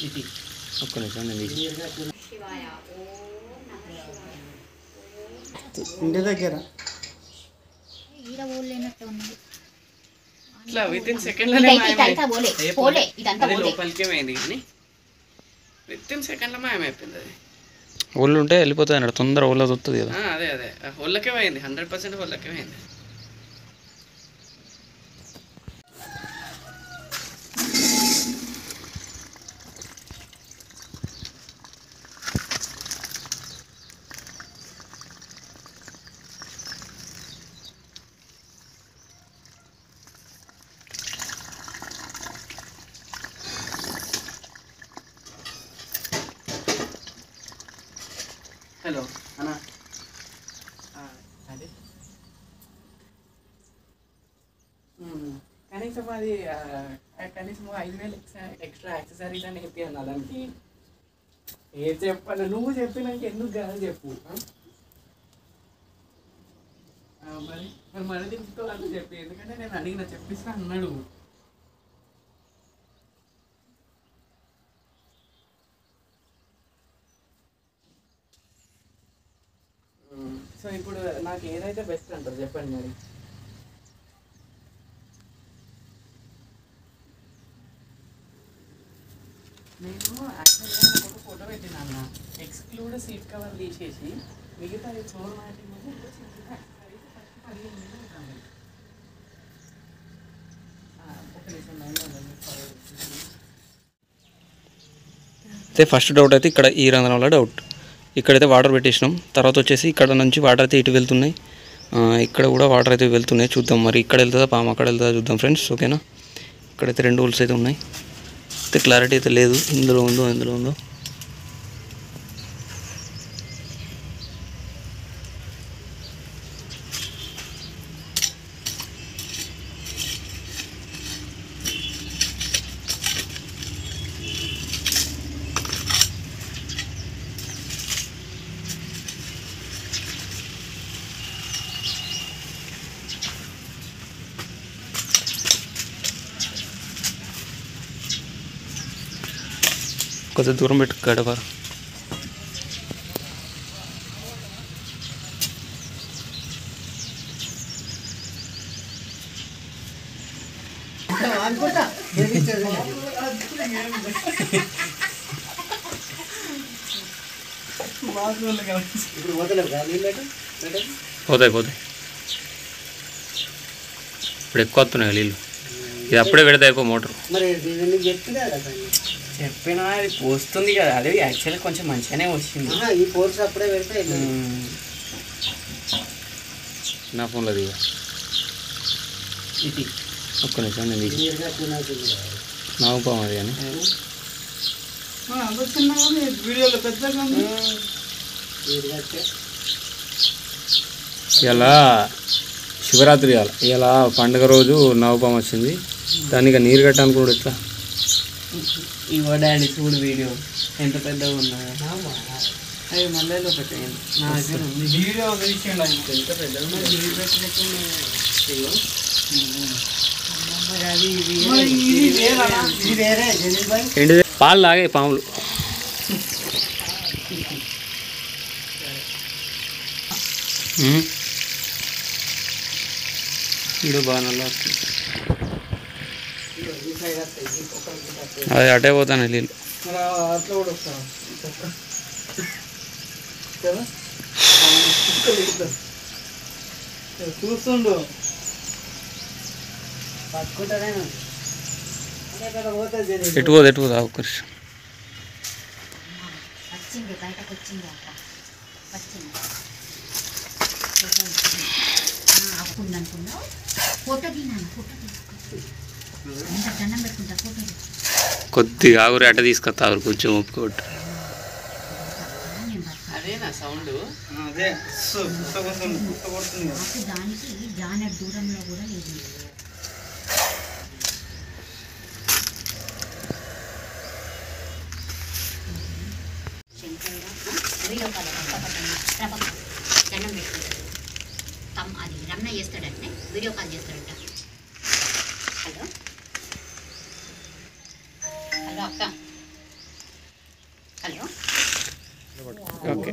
ఇది ఒక్క నిమిషం నేను ఇంటి దగ్గర ఇట్లా విత్ ఇన్ సెకండ్లోనే లోపలికే పోయింది కానీ విత్ ఇన్ సెకండ్లో మాయమైపోయింది అది. ఒళ్ళు ఉంటే వెళ్ళిపోతుంది అన్నాడు, తొందర ఒళ్ళ వస్తుంది కదా. అదే ఒళ్ళకే పోయింది, 100% ఒళ్ళకే పోయింది. హలో అన్నా, అదే కనీసం అది కనీసం 5,000 ఎక్స్ట్రా యాక్సెసరీస్ అని చెప్పాను దానికి. ఏం చెప్పాలి, నువ్వు చెప్పినాక ఎందుకు కాదు చెప్పు. మరి తీసుకోవాలని చెప్పి, ఎందుకంటే నేను అడిగిన చెప్పిస్తా అన్నాడు. సో ఇప్పుడు నాకు ఏదైతే బెస్ట్ అంటారు చెప్పండి మరి. నేను యాక్చువల్గా ఒక ఫోటో పెట్టినా అన్న, ఎక్స్క్లూడ్ సీట్ కవర్ తీసేసి మిగతా 4 వాటి ముందు ఒక నిమిషం అయితే ఫస్ట్ డౌట్ అయితే ఇక్కడ ఈ రంధ్రంలో డౌట్. ఇక్కడైతే వాటర్ పెట్టేసినాం, తర్వాత వచ్చేసి ఇక్కడ నుంచి వాటర్ అయితే ఇటు వెళ్తున్నాయి, ఇక్కడ కూడా వాటర్ అయితే వెళ్తున్నాయి. చూద్దాం మరి ఇక్కడ వెళ్తుందా పాము అక్కడ వెళ్తుందా చూద్దాం ఫ్రెండ్స్, ఓకేనా. ఇక్కడైతే 2 హోల్స్ అయితే ఉన్నాయి, అయితే క్లారిటీ అయితే లేదు ఇందులో ఉందో. కొద్దిగా దూరం పెట్టు గడప. పోతాయి ఇప్పుడు ఎక్కువ వస్తున్నాయి నీళ్ళు. ఇది అప్పుడే పెడితే అయిపో మోటార్. చెప్పినా అది పోస్తుంది కదా, అది యాక్చువల్గా కొంచెం మంచిగానే వచ్చింది. ఈ ఫోర్స్ అప్పుడే పెడితే నా ఫోన్లో దిగా ఇది ఒక్క నిమిషం నేను నాగపాము అది కానీ వీడియోలో పెద్దగా ఇలా శివరాత్రి ఇలా పండుగ రోజు నాగపాము వచ్చింది, దానికి నీరు కట్టడానికి కూడా ఎట్లా. ఇవో డాడీ చూడు వీడియో ఎంత పెద్దగా ఉన్నాయో. అవి మళ్ళీ ఒకటి నా దగ్గర ఉంది వీడియో, ఎంత పెద్దగా ఏంటిది పాలు తాగే పాములు. వీడియో బాగా నల్ల అది అటే పోతాను నీళ్ళు. అట్లా కూడా వస్తాను చూస్తుండు ఎటు పోదు ఒక్క నిమిషం. కొద్దిగా ఆగురు అట్ట తీసుకొస్తా, ఆగురు కొంచెం ఒప్పుకోట్టు. అదేనా సౌండ్? దూరంలో కూడా లేదు. దండం పెట్టుకుంటాడు, అది రమణ చేస్తాడంటే వీడియో కాల్ చేస్తాడంట. హలో హలో అక్క, హలో ఓకే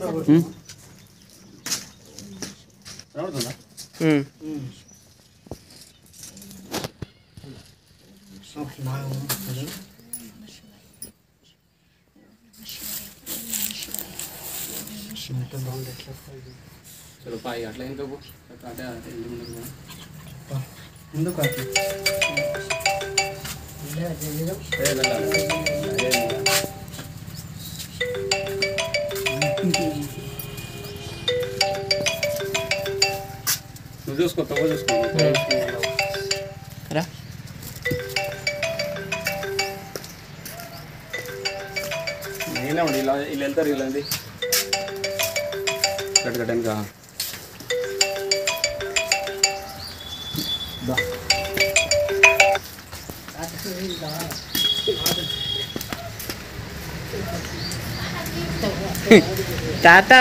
చలో పాయి అట్లా ఇంకా అంటే ఎందుకు నువ్వు చూసుకో తవ్వ చూసుకో రా నేనే ఉండి ఇలా వీళ్ళు వెళ్తారు వీళ్ళండి కట్టకటానికి తాత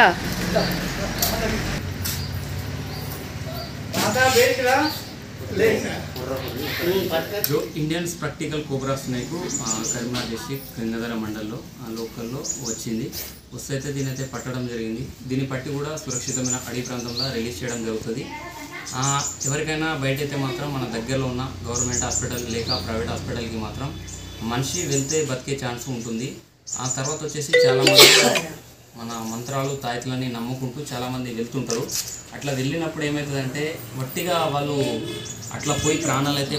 जो Indian practical cobra snake Karimnagar district Gangadhara మండల్లో లోకల్లో వచ్చింది వస్తే దీని అయితే పట్టడం జరిగింది దీన్ని పట్టి కూడా సురక్షితమైన అడవి ప్రాంతంలో రిలీజ్ చేయడం జరుగుతుంది ఎవరికైనా బయట అయితే మాత్రం మన దగ్గరలో ఉన్న గవర్నమెంట్ హాస్పిటల్ లేక ప్రైవేట్ హాస్పిటల్కి మాత్రం మనిషి వెళ్తే బతికే ఛాన్స్ ఉంటుంది ఆ తర్వాత వచ్చేసి చాలామంది మన మంత్రాలు తాయితులని నమ్ముకుంటూ చాలామంది వెళ్తుంటారు అట్లా వెళ్ళినప్పుడు ఏమవుతుందంటే వట్టిగా వాళ్ళు అట్లా పోయి ప్రాణాలు అయితే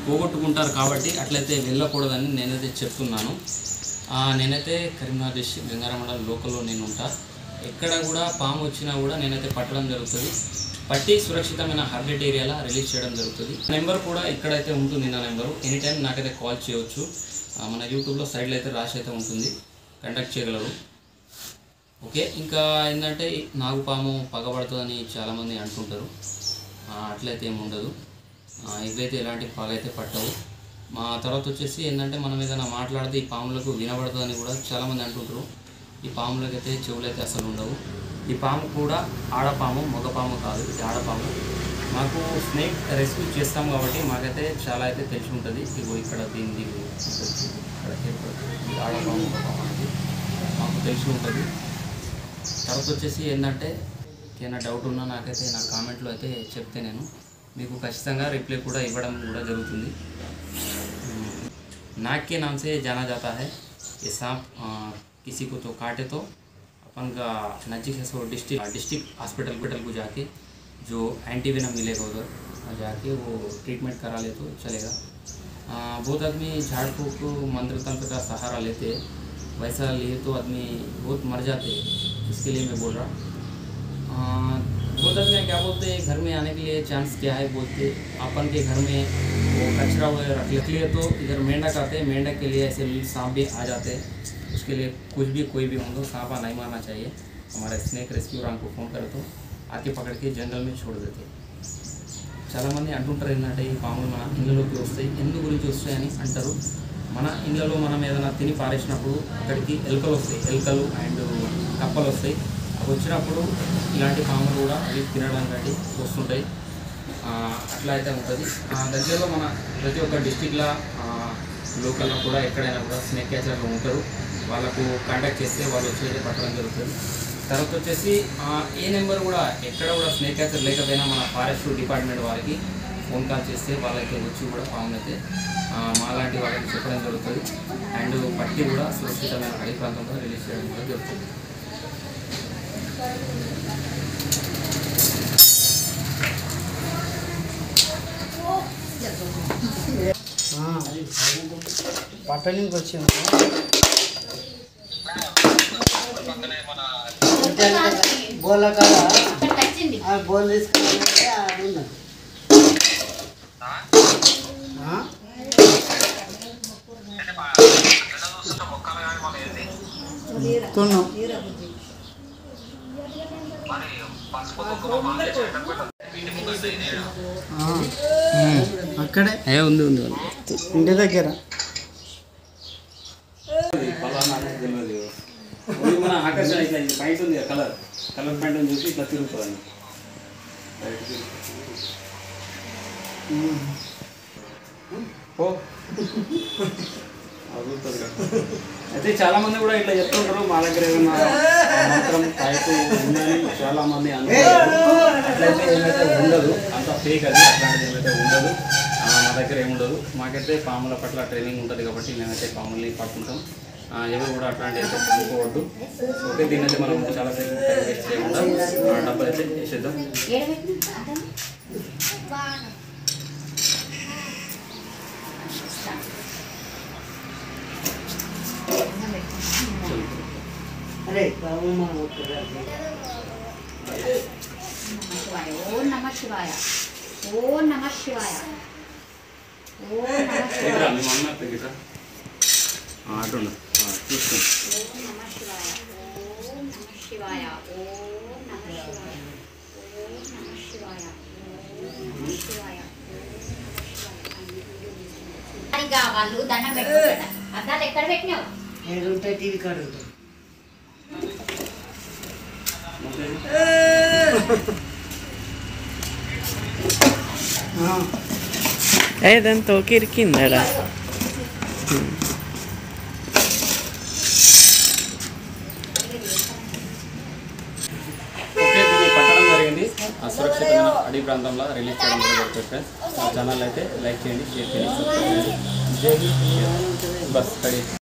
పోగొట్టుకుంటారు కాబట్టి అట్లయితే వెళ్ళకూడదని నేనైతే చెప్తున్నాను నేనైతే కరీంనగర్ డిస్ట్రిక్ట్ గంగాధర మండలం లోకల్లో నేను ఉంటా ఎక్కడ కూడా పాము వచ్చినా కూడా నేనైతే పట్టడం జరుగుతుంది పట్టి సురక్షితమైన హాబిటేట్ ఏరియాలో రిలీజ్ చేయడం జరుగుతుంది నెంబర్ కూడా ఇక్కడైతే ఉంటుంది నా నెంబరు ఎనీ టైం నాకైతే కాల్ చేయవచ్చు మన యూట్యూబ్లో సైడ్లో అయితే రాసి అయితే ఉంటుంది కాంటాక్ట్ చేయగలరు ఓకే ఇంకా ఏంటంటే నాగుపాము పగబడుతుందని చాలామంది అంటుంటారు అట్లయితే ఏమి ఉండదు ఇవైతే ఎలాంటి పగైతే పట్టవు మా తర్వాత వచ్చేసి ఏంటంటే మనం ఏదైనా మాట్లాడితే ఈ పాములకు వినబడుతుందని కూడా చాలామంది అంటుంటారు ఈ పాములకు అయితే చెవులు అయితే అసలు ఉండవు ఈ పాము కూడా ఆడపాము మగపాము కాదు ఇది ఆడపాము మాకు స్నేక్ రెస్క్యూ చేస్తాం కాబట్టి మాకైతే చాలా అయితే తెలిసి ఉంటుంది ఇగో ఇక్కడ దీన్ని ఇక్కడ ఆడపాము మగపాము అనేది మాకు తెలిసి ఉంటుంది తర్వాత వచ్చేసి ఏంటంటే ఏమైనా డౌట్ ఉన్నా నాకైతే నా కామెంట్లో అయితే చెప్తే నేను మీకు ఖచ్చితంగా రిప్లై కూడా ఇవ్వడం కూడా జరుగుతుంది नाक के नाम से जाना जाता है ये सांप किसी को तो काटे तो अपन का नज़दीक है सो डिस्ट्रिक्ट हॉस्पिटल को जाके जो एंटीवेनम मिलेगा उधर जाके वो ट्रीटमेंट करा ले तो चलेगा बहुत आदमी झाड़ फूँक मंत्र तंत्र का सहारा लेते हैं वैसा लिए तो आदमी बहुत मर जाते हैं इसके लिए मैं बोल रहा बहुत आदमी क्या बोलते हैं घर में आने के लिए चांस क्या है बोलते अपन के घर में वो कचरा वगैरह रख लिए तो इधर मेंढक आते हैं मेंढक के लिए ऐसे सांप भी आ जाते हैं उसके लिए कुछ भी कोई भी होंगे सांप नहीं मारना चाहिए हमारे स्नेक रेस्क्यू को फ़ोन करे तो आके पकड़ के जंगल में छोड़ देते చాలామంది అంటుంటారు ఏంటంటే ఈ పాములు మన ఇళ్ళలోకి వస్తాయి ఎందు గురించి వస్తాయని అంటారు మన ఇళ్ళలో మనం ఏదైనా తిని పారేసినప్పుడు అక్కడికి ఎలుకలు వస్తాయి ఎలుకలు అండ్ కప్పలు వస్తాయి అవి వచ్చినప్పుడు ఇలాంటి పాములు కూడా అవి తినడానికి వస్తుంటాయి అట్లా అయితే ఉంటుంది దగ్గరలో మన ప్రతి ఒక్క డిస్టిక్లో లోకల్లో కూడా ఎక్కడైనా కూడా స్నేక్ క్యాచర్లు ఉంటారు వాళ్ళకు కాంటాక్ట్ చేస్తే వాళ్ళు వచ్చి పట్టడం జరుగుతుంది తర్వాత వచ్చేసి ఏ నెంబర్ కూడా ఎక్కడ కూడా స్నేక్ క్యాచర్ లేకపోయినా మన ఫారెస్ట్ డిపార్ట్మెంట్ వారికి ఫోన్ కాల్ చేస్తే వాళ్ళకి వచ్చి కూడా పాములు అయితే మాలాంటి వాళ్ళకి చెప్పడం జరుగుతుంది అండ్ పట్టి కూడా సురక్షితమైన అడవి ప్రాంతంలో రిలీజ్ చేయడం కూడా జరుగుతుంది పట్టణంకి వచ్చింది బోల కదా బోల్ తీసుకుంటే అది ఉన్నది అక్కడే ఉంది ఉంది ఇంటి దగ్గర మన ఆకర్షణ ఇట్లా పాయింట్ ఉంది కలర్ పాయింట్ అని చూసి ఇట్లా తిరుగుతుంది ఓ అదుగుతుంది కదా అయితే చాలా మంది కూడా ఇట్లా చెప్తుంటారు మా దగ్గర ఏమన్నా మాత్రం టైప్ ఉందని చాలా మంది అనుకుంటారు. అట్లయితే ఏమైతే ఉండదు, అంత ఫేక్ అది, అట్లాంటిది ఏమైతే ఉండదు. మా దగ్గర ఏముండదు. మాకైతే పాముల పట్ల ట్రైనింగ్ ఉంటుంది కాబట్టి మేమైతే పాముల్ని పట్టుకుంటాం. ఎవరు కూడా అట్లాంటి అయితే అనుకోవద్దు. ఓకే, దీని అయితే మనం చాలాసేపు టైం వేస్ట్ చేయకుండా డబ్బులు అయితే వేసేద్దాం. అరే బాబు మనం ఓం నమ శివాయ, ఓం నమ శివాయ, ఓం నమ శివాయ, మీ మమ్మీ అటు చూసుకో. ఓం నమ శివాయ, ఓం నమ శివాయ, ఓం నమ శివాయ, ఓం నమ శివాయ, ఓం నమ శివాయ. సరిగా వాళ్ళు దండం పెట్టుకుంటారు. అద్దాలు ఎక్కడ పెట్టినావు? ఏడుంటాయి, టీవీ కాడ ఉంటాయి. ఏదంతా కిరికిందా? ఓకే, దీన్ని పట్టడం జరిగింది. సురక్షితమైన అడవి ప్రాంతంలో రిలీజ్ చేయడం జరుగుతుంది ఫ్రెండ్స్. మా ఛానల్ అయితే లైక్ చేయండి, షేర్ చేయండి, సబ్స్క్రైబ్ చేయండి. జై హింద్. Bus ready.